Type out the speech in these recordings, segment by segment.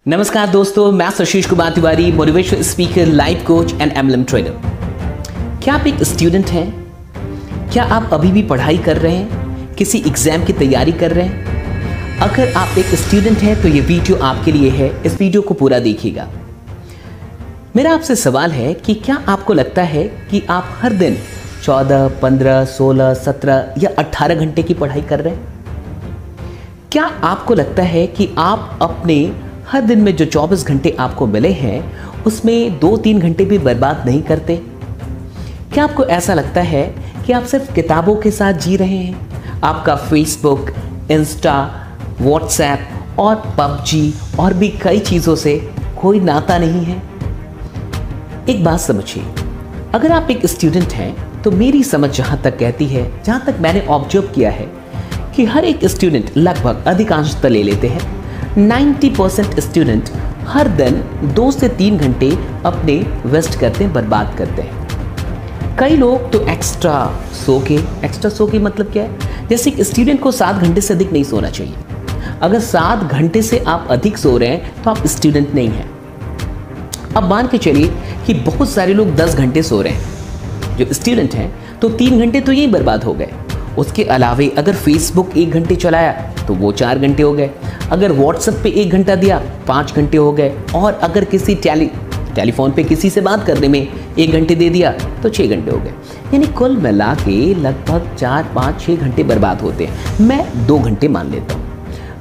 नमस्कार दोस्तों, मैं Ashish Kumar Tiwari, motivational speaker, life coach and MLM trainer. क्या आप एक स्टूडेंट हैं? क्या आप अभी भी पढ़ाई कर रहे हैं, किसी एग्जाम की तैयारी कर रहे हैं? अगर आप एक स्टूडेंट हैं तो ये वीडियो आपके लिए है। इस वीडियो को पूरा देखिएगा। मेरा आपसे सवाल है कि क्या आपको लगता है कि आप हर दिन 14, 15, 16, 17 या 18 घंटे की पढ़ाई कर रहे हैं? क्या आपको लगता है कि आप अपने हर दिन में जो 24 घंटे आपको मिले हैं उसमें 2-3 घंटे भी बर्बाद नहीं करते? क्या आपको ऐसा लगता है कि आप सिर्फ किताबों के साथ जी रहे हैं? आपका फेसबुक, इंस्टा, व्हाट्सएप और पबजी और भी कई चीज़ों से कोई नाता नहीं है? एक बात समझिए, अगर आप एक स्टूडेंट हैं तो मेरी समझ जहाँ तक कहती है, जहाँ तक मैंने ऑब्जर्व किया है कि हर एक स्टूडेंट लगभग अधिकांशतः ले लेते हैं 90% स्टूडेंट हर दिन 2 से 3 घंटे अपने वेस्ट करते हैं, बर्बाद करते हैं। कई लोग तो एक्स्ट्रा सो के मतलब क्या है? जैसे एक स्टूडेंट को 7 घंटे से अधिक नहीं सोना चाहिए। अगर 7 घंटे से आप अधिक सो रहे हैं तो आप स्टूडेंट नहीं हैं। अब मान के चलिए कि बहुत सारे लोग 10 घंटे सो रहे हैं जो स्टूडेंट हैं, तो 3 घंटे तो यही बर्बाद हो गए। उसके अलावे अगर फेसबुक 1 घंटे चलाया तो वो 4 घंटे हो गए। अगर व्हाट्सएप पे 1 घंटा दिया 5 घंटे हो गए। और अगर किसी टेलीफोन पे किसी से बात करने में 1 घंटे दे दिया तो 6 घंटे हो गए। यानी कुल मिला के लगभग 4, 5, 6 घंटे बर्बाद होते हैं। मैं 2 घंटे मान लेता हूँ।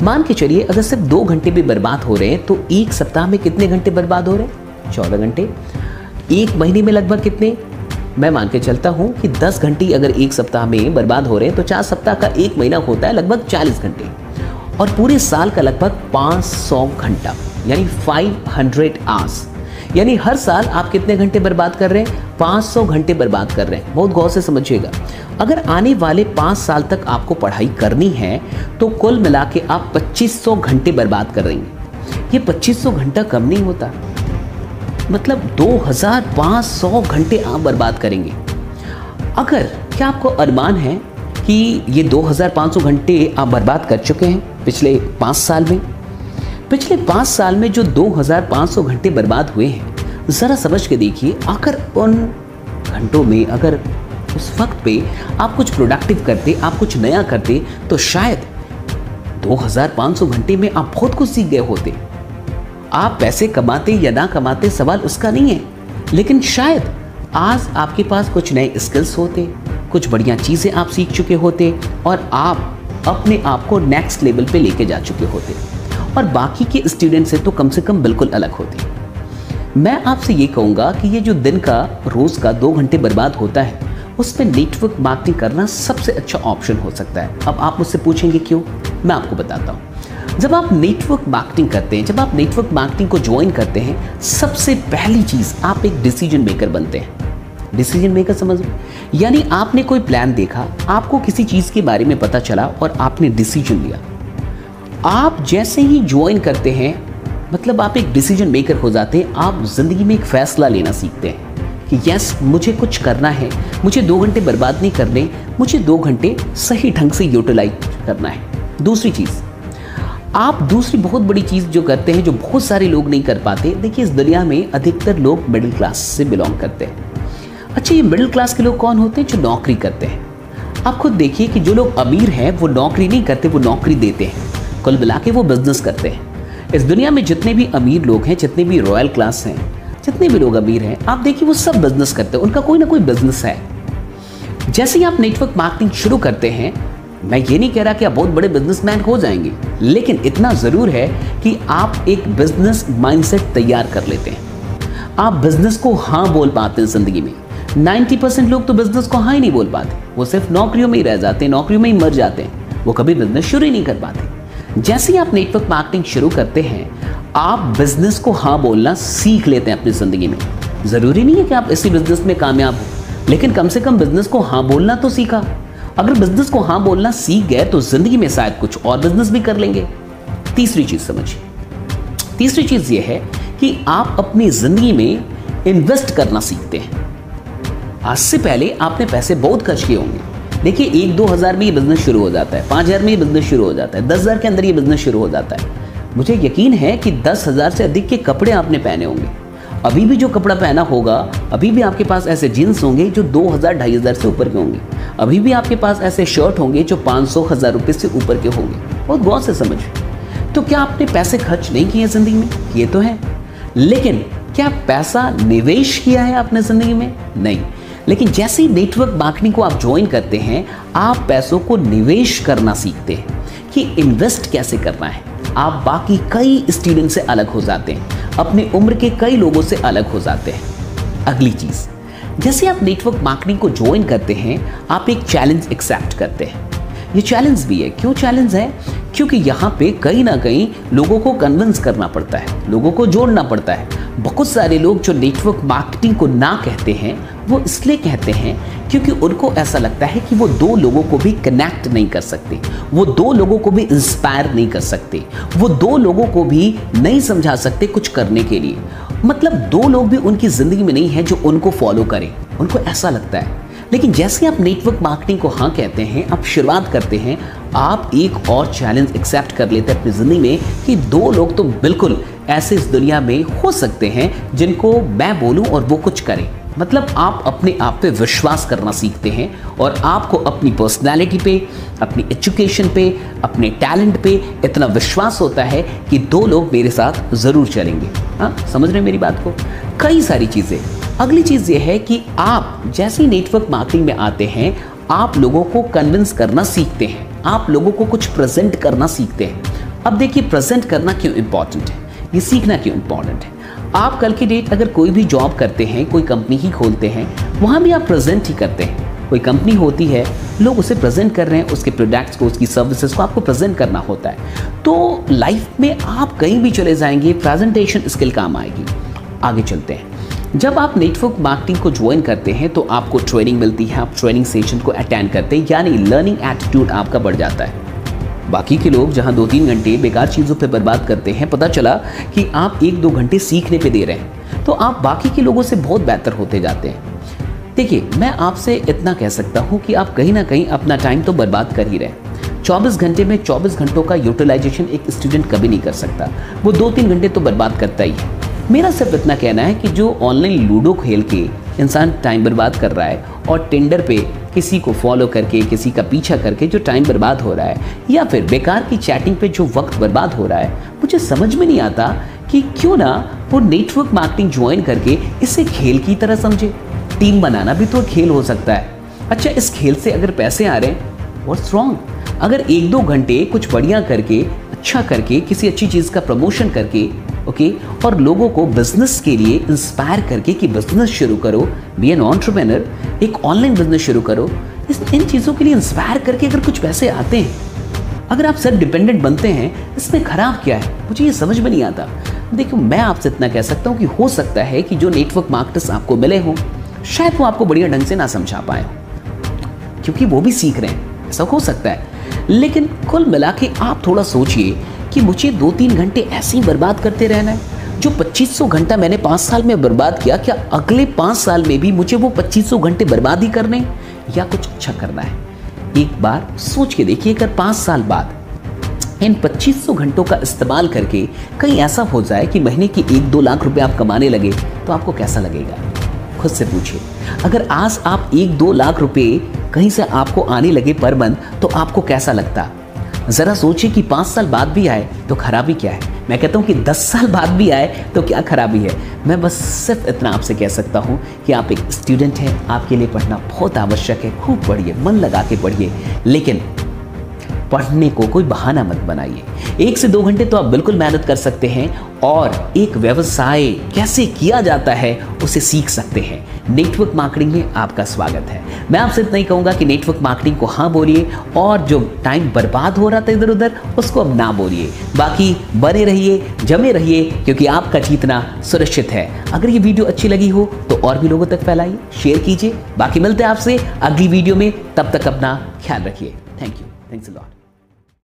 मान के चलिए अगर सिर्फ 2 घंटे भी बर्बाद हो रहे हैं तो एक सप्ताह में कितने घंटे बर्बाद हो रहे हैं? 14 घंटे। एक महीने में लगभग कितने? मैं मान के चलता हूँ कि 10 घंटे अगर एक सप्ताह में बर्बाद हो रहे हैं तो 4 सप्ताह का एक महीना होता है लगभग 40 घंटे। और पूरे साल का लगभग 500 घंटा, यानी 500 आवर्स। यानी हर साल आप कितने घंटे बर्बाद कर रहे हैं? 500 घंटे बर्बाद कर रहे हैं। बहुत गौर से समझिएगा। अगर आने वाले 5 साल तक आपको पढ़ाई करनी है तो कुल मिला के आप 2500 घंटे बर्बाद कर रहे हैं। ये 2500 घंटा कम नहीं होता, मतलब 2500 घंटे आप बर्बाद करेंगे। अगर क्या आपको अनुमान है कि ये 2500 घंटे आप बर्बाद कर चुके हैं पिछले 5 साल में? पिछले 5 साल में जो 2500 घंटे बर्बाद हुए हैं, ज़रा समझ के देखिए। अगर उन घंटों में, अगर उस वक्त पे आप कुछ प्रोडक्टिव करते, आप कुछ नया करते, तो शायद 2500 घंटे में आप बहुत कुछ सीख गए होते। आप पैसे कमाते या ना कमाते, सवाल उसका नहीं है, लेकिन शायद आज आपके पास कुछ नए स्किल्स होते, कुछ बढ़िया चीज़ें आप सीख चुके होते और आप अपने आप को नेक्स्ट लेवल पे लेके जा चुके होते और बाकी के स्टूडेंट से तो कम से कम बिल्कुल अलग होते। मैं आपसे ये कहूँगा कि ये जो दिन का, रोज़ का 2 घंटे बर्बाद होता है, उसमें नेटवर्क मार्केटिंग करना सबसे अच्छा ऑप्शन हो सकता है। अब आप मुझसे पूछेंगे क्यों? मैं आपको बताता हूँ। जब आप नेटवर्क मार्केटिंग करते हैं, जब आप नेटवर्क मार्केटिंग को ज्वाइन करते हैं, सबसे पहली चीज़ आप एक डिसीजन मेकर बनते हैं। डिसीजन मेकर समझ लो, यानी आपने कोई प्लान देखा, आपको किसी चीज़ के बारे में पता चला और आपने डिसीजन लिया। आप जैसे ही ज्वाइन करते हैं, मतलब आप एक डिसीजन मेकर हो जाते हैं। आप ज़िंदगी में एक फैसला लेना सीखते हैं कि यस, मुझे कुछ करना है, मुझे 2 घंटे बर्बाद नहीं करने, मुझे 2 घंटे सही ढंग से यूटिलाइज करना है। दूसरी चीज़, आप दूसरी बहुत बड़ी चीज़ जो करते हैं, जो बहुत सारे लोग नहीं कर पाते। देखिए, इस दुनिया में अधिकतर लोग मिडिल क्लास से बिलोंग करते हैं। अच्छा, ये मिडिल क्लास के लोग कौन होते हैं? जो नौकरी करते हैं। आप खुद देखिए कि जो लोग अमीर हैं वो नौकरी नहीं करते, वो नौकरी देते हैं। कुल मिला के वो बिजनेस करते हैं। इस दुनिया में जितने भी अमीर लोग हैं, जितने भी रॉयल क्लास हैं, जितने भी लोग अमीर हैं, आप देखिए वो सब बिजनेस करते हैं। उनका कोई ना कोई बिजनेस है। जैसे ही आप नेटवर्क मार्केटिंग शुरू करते हैं, मैं ये नहीं कह रहा कि आप बहुत बड़े बिजनेसमैन हो जाएंगे, लेकिन इतना ज़रूर है कि आप एक बिजनेस माइंडसेट तैयार कर लेते हैं। आप बिजनेस को हाँ बोल पाते हैं ज़िंदगी में। 90% लोग तो बिजनेस को हाँ ही नहीं बोल पाते। वो सिर्फ नौकरियों में ही रह जाते हैं, नौकरियों में ही मर जाते हैं। वो कभी बिजनेस शुरू ही नहीं कर पाते। जैसे ही आप नेटवर्क मार्केटिंग शुरू करते हैं, आप बिजनेस को हाँ बोलना सीख लेते हैं अपनी ज़िंदगी में। ज़रूरी नहीं है कि आप इसी बिजनेस में कामयाब हो, लेकिन कम से कम बिजनेस को हाँ बोलना तो सीखा। अगर बिजनेस को हाँ बोलना सीख गए तो जिंदगी में शायद कुछ और बिजनेस भी कर लेंगे। तीसरी चीज समझिए। तीसरी चीज ये है कि आप अपनी जिंदगी में इन्वेस्ट करना सीखते हैं। आज से पहले आपने पैसे बहुत खर्च किए होंगे। देखिए, 1-2 हज़ार में ये बिजनेस शुरू हो जाता है, 5,000 में ये बिजनेस शुरू हो जाता है, 10,000 के अंदर ये बिजनेस शुरू हो जाता है। मुझे यकीन है कि 10,000 से अधिक के कपड़े आपने पहने होंगे। अभी भी जो कपड़ा पहना होगा, अभी भी आपके पास ऐसे जीन्स होंगे जो 2,000-2,500 से ऊपर के होंगे। अभी भी आपके पास ऐसे शर्ट होंगे जो 500-1,000 रुपये से ऊपर के होंगे। बहुत गौर से समझिए। तो क्या आपने पैसे खर्च नहीं किए जिंदगी में? ये तो है। लेकिन क्या पैसा निवेश किया है आपने जिंदगी में? नहीं। लेकिन जैसे ही नेटवर्क मार्केटिंग को आप ज्वाइन करते हैं, आप पैसों को निवेश करना सीखते हैं कि इन्वेस्ट कैसे करना है। आप बाकी कई स्टूडेंट से अलग हो जाते हैं, अपनी उम्र के कई लोगों से अलग हो जाते हैं। अगली चीज, जैसे आप नेटवर्क मार्केटिंग को ज्वाइन करते हैं, आप एक चैलेंज एक्सेप्ट करते हैं। ये चैलेंज भी है। क्यों चैलेंज है? क्योंकि यहाँ पे कहीं ना कहीं लोगों को कन्विंस करना पड़ता है, लोगों को जोड़ना पड़ता है। बहुत सारे लोग जो नेटवर्क मार्केटिंग को ना कहते हैं, वो इसलिए कहते हैं क्योंकि उनको ऐसा लगता है कि वो दो लोगों को भी कनेक्ट नहीं कर सकते, वो दो लोगों को भी इंस्पायर नहीं कर सकते, वो दो लोगों को भी नहीं समझा सकते कुछ करने के लिए। मतलब दो लोग भी उनकी जिंदगी में नहीं है जो उनको फॉलो करें, उनको ऐसा लगता है। लेकिन जैसे आप नेटवर्क मार्केटिंग को हाँ कहते हैं, आप शुरुआत करते हैं, आप एक और चैलेंज एक्सेप्ट कर लेते हैं अपनी जिंदगी में कि दो लोग तो बिल्कुल ऐसे इस दुनिया में हो सकते हैं जिनको मैं बोलूं और वो कुछ करें। मतलब आप अपने आप पे विश्वास करना सीखते हैं और आपको अपनी पर्सनालिटी पे, अपनी एजुकेशन पे, अपने टैलेंट पे इतना विश्वास होता है कि दो लोग मेरे साथ ज़रूर चलेंगे। हाँ, समझ रहे हैं मेरी बात को? कई सारी चीज़ें। अगली चीज़ ये है कि आप जैसे ही नेटवर्क मार्केटिंग में आते हैं, आप लोगों को कन्विंस करना सीखते हैं, आप लोगों को कुछ प्रेजेंट करना सीखते हैं। अब देखिए, प्रेजेंट करना क्यों इंपॉर्टेंट है, ये सीखना क्यों इंपॉर्टेंट है। आप कल की डेट अगर कोई भी जॉब करते हैं, कोई कंपनी ही खोलते हैं, वहाँ भी आप प्रेजेंट ही करते हैं। कोई कंपनी होती है, लोग उसे प्रेजेंट कर रहे हैं, उसके प्रोडक्ट्स को, उसकी सर्विसेज को आपको प्रेजेंट करना होता है। तो लाइफ में आप कहीं भी चले जाएंगे, प्रेजेंटेशन स्किल काम आएगी। आगे चलते हैं। जब आप नेटवर्क मार्केटिंग को ज्वाइन करते हैं तो आपको ट्रेनिंग मिलती है, आप ट्रेनिंग सेशन को अटेंड करते हैं, यानी लर्निंग एटीट्यूड आपका बढ़ जाता है। बाकी के लोग जहां 2-3 घंटे बेकार चीज़ों पे बर्बाद करते हैं, पता चला कि आप 1-2 घंटे सीखने पे दे रहे हैं, तो आप बाकी के लोगों से बहुत बेहतर होते जाते हैं। देखिए, मैं आपसे इतना कह सकता हूं कि आप कहीं ना कहीं अपना टाइम तो बर्बाद कर ही रहे हैं। 24 घंटे में 24 घंटों का यूटिलाइजेशन एक स्टूडेंट कभी नहीं कर सकता, वो 2-3 घंटे तो बर्बाद करता ही है। मेरा सिर्फ इतना कहना है कि जो ऑनलाइन लूडो खेल के इंसान टाइम बर्बाद कर रहा है और टिंडर पे किसी को फॉलो करके, किसी का पीछा करके जो टाइम बर्बाद हो रहा है, या फिर बेकार की चैटिंग पे जो वक्त बर्बाद हो रहा है, मुझे समझ में नहीं आता कि क्यों ना वो नेटवर्क मार्केटिंग ज्वाइन करके इसे खेल की तरह समझे। टीम बनाना भी तो खेल हो सकता है। अच्छा, इस खेल से अगर पैसे आ रहे हैं, व्हाट्स रॉन्ग? अगर 1-2 घंटे कुछ बढ़िया करके, अच्छा करके, किसी अच्छी चीज़ का प्रमोशन करके, ओके, और लोगों को बिजनेस के लिए इंस्पायर करके कि बिजनेस शुरू करो, बी एन एंटरप्रेन्योर, एक ऑनलाइन बिजनेस शुरू करो, इन चीज़ों के लिए इंस्पायर करके अगर कुछ पैसे आते हैं, अगर आप सेल्फ डिपेंडेंट बनते हैं, इसमें खराब क्या है? मुझे ये समझ में नहीं आता। देखो, मैं आपसे इतना कह सकता हूँ कि हो सकता है कि जो नेटवर्क मार्केटर्स आपको मिले हों, शायद वो आपको बढ़िया ढंग से ना समझा पाए, क्योंकि वो भी सीख रहे हैं, ऐसा हो सकता है। लेकिन कुल मिला के आप थोड़ा सोचिए कि मुझे 2-3 घंटे ऐसे ही बर्बाद करते रहना है। जो 2500 घंटा मैंने 5 साल में बर्बाद किया, क्या अगले 5 साल में भी मुझे वो 2500 घंटे बर्बाद ही करने या कुछ अच्छा करना है? एक बार सोच के देखिए, अगर 5 साल बाद इन 2500 घंटों का इस्तेमाल करके कहीं ऐसा हो जाए कि महीने की 1-2 लाख रुपए आप कमाने लगे, तो आपको कैसा लगेगा? खुद से पूछिए। अगर आज आप 1-2 लाख रुपए कहीं से आपको आने लगे पर मंथ, तो आपको कैसा लगता? जरा सोचिए कि 5 साल बाद भी आए तो खराबी क्या है? मैं कहता हूँ कि 10 साल बाद भी आए तो क्या खराबी है? मैं बस सिर्फ इतना आपसे कह सकता हूँ कि आप एक स्टूडेंट हैं, आपके लिए पढ़ना बहुत आवश्यक है। खूब पढ़िए, मन लगा के पढ़िए, लेकिन पढ़ने को कोई बहाना मत बनाइए। 1 से 2 घंटे तो आप बिल्कुल मेहनत कर सकते हैं और एक व्यवसाय कैसे किया जाता है उसे सीख सकते हैं। नेटवर्क मार्केटिंग में आपका स्वागत है। मैं आपसे इतना ही कहूँगा कि नेटवर्क मार्केटिंग को हाँ बोलिए और जो टाइम बर्बाद हो रहा था इधर उधर, उसको अब ना बोलिए। बाकी बने रहिए, जमे रहिए, क्योंकि आपका जीतना सुनिश्चित है। अगर ये वीडियो अच्छी लगी हो तो और भी लोगों तक फैलाइए, शेयर कीजिए। बाकी मिलते हैं आपसे अगली वीडियो में, तब तक अपना ख्याल रखिए। Thank you, thanks a lot.